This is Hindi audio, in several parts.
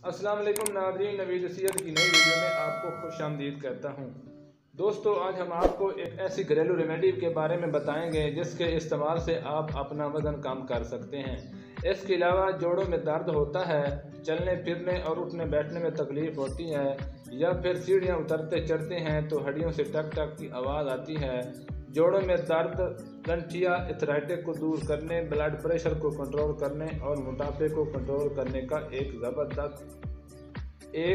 अस्सलाम वालेकुम नाज़रीन, नवीद नसीहत की नई वीडियो में आपको खुशामदीद कहता हूँ। दोस्तों, आज हम आपको एक ऐसी घरेलू रेमेडी के बारे में बताएंगे जिसके इस्तेमाल से आप अपना वज़न कम कर सकते हैं। इसके अलावा जोड़ों में दर्द होता है, चलने फिरने और उठने बैठने में तकलीफ़ होती है, या फिर सीढ़ियाँ उतरते चढ़ते हैं तो हड्डियों से टक टक की आवाज़ आती है, जोड़ों में दर्द, गंठिया अर्थराइटिस को दूर करने, ब्लड प्रेशर को कंट्रोल करने और मोटापे को कंट्रोल करने का एक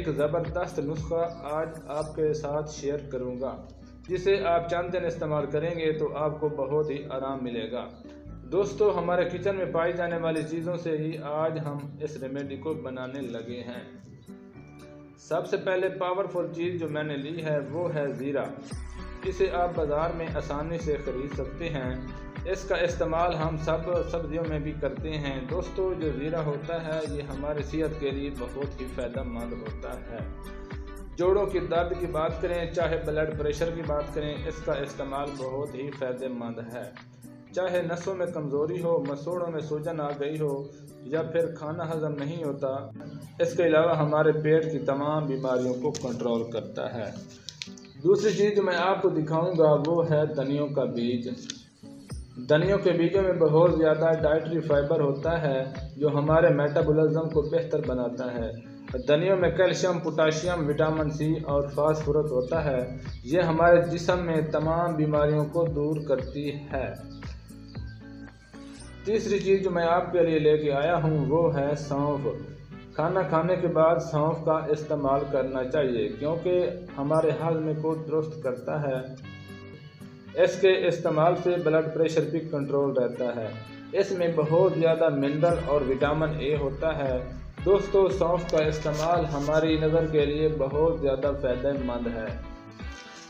ज़बरदस्त नुस्खा आज आपके साथ शेयर करूंगा, जिसे आप चंद दिन इस्तेमाल करेंगे तो आपको बहुत ही आराम मिलेगा। दोस्तों, हमारे किचन में पाई जाने वाली चीज़ों से ही आज हम इस रेमेडी को बनाने लगे हैं। सबसे पहले पावरफुल चीज़ जो मैंने ली है वो है ज़ीरा। इसे आप बाज़ार में आसानी से ख़रीद सकते हैं। इसका इस्तेमाल हम सब सब्जियों में भी करते हैं। दोस्तों, जो ज़ीरा होता है ये हमारी सेहत के लिए बहुत ही फ़ायदेमंद होता है। जोड़ों की दर्द की बात करें, चाहे ब्लड प्रेशर की बात करें, इसका इस्तेमाल बहुत ही फ़ायदेमंद है। चाहे नसों में कमज़ोरी हो, मसूड़ों में सूजन आ गई हो, या फिर खाना हजम नहीं होता, इसके अलावा हमारे पेट की तमाम बीमारियों को कंट्रोल करता है। दूसरी चीज़ जो मैं आपको दिखाऊंगा वो है धनियों का बीज। धनियों के बीजों में बहुत ज़्यादा डाइटरी फाइबर होता है जो हमारे मेटाबॉलिज्म को बेहतर बनाता है। धनियों में कैल्शियम, पोटाशियम, विटामिन सी और फास्फोरस होता है। ये हमारे जिस्म में तमाम बीमारियों को दूर करती है। तीसरी चीज़ जो मैं आपके लिए लेके आया हूँ वो है सौंफ। खाना खाने के बाद सौंफ का इस्तेमाल करना चाहिए क्योंकि हमारे हाजमे को दुरुस्त करता है। इसके इस्तेमाल से ब्लड प्रेशर भी कंट्रोल रहता है। इसमें बहुत ज़्यादा मिनरल और विटामिन ए होता है। दोस्तों, सौंफ का इस्तेमाल हमारी नज़र के लिए बहुत ज़्यादा फ़ायदेमंद है।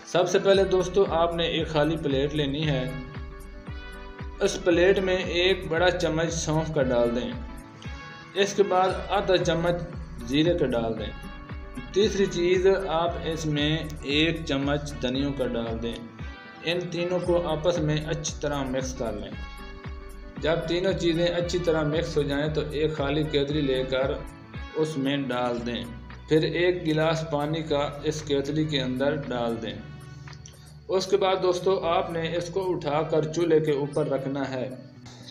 सबसे पहले दोस्तों, आपने एक खाली प्लेट लेनी है। इस प्लेट में एक बड़ा चम्मच सौंफ का डाल दें। इसके बाद आधा चम्मच जीरे का डाल दें। तीसरी चीज़, आप इसमें एक चम्मच धनियों का डाल दें। इन तीनों को आपस में अच्छी तरह मिक्स कर लें। जब तीनों चीज़ें अच्छी तरह मिक्स हो जाएं तो एक खाली केतली लेकर उसमें डाल दें। फिर एक गिलास पानी का इस केतली के अंदर डाल दें। उसके बाद दोस्तों, आपने इसको उठाकर चूल्हे के ऊपर रखना है।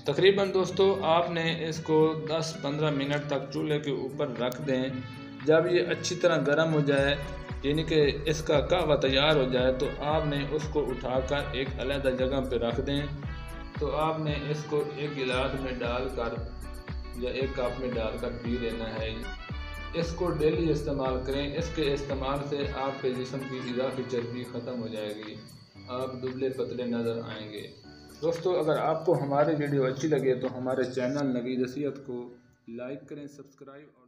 तकरीबन दोस्तों, आपने इसको 10-15 मिनट तक चूल्हे के ऊपर रख दें। जब ये अच्छी तरह गर्म हो जाए, यानी कि इसका कहवा तैयार हो जाए, तो आपने उसको उठाकर एक अलग जगह पे रख दें। तो आपने इसको एक गिलास में डालकर या एक कप में डालकर पी लेना है। इसको डेली इस्तेमाल करें। इसके इस्तेमाल से आपके जिस्म की इजाफी चर्बी ख़त्म हो जाएगी, आप दुबले पतले नज़र आएंगे। दोस्तों, अगर आपको हमारी वीडियो अच्छी लगे तो हमारे चैनल नवीद नसीहत को लाइक करें, सब्सक्राइब और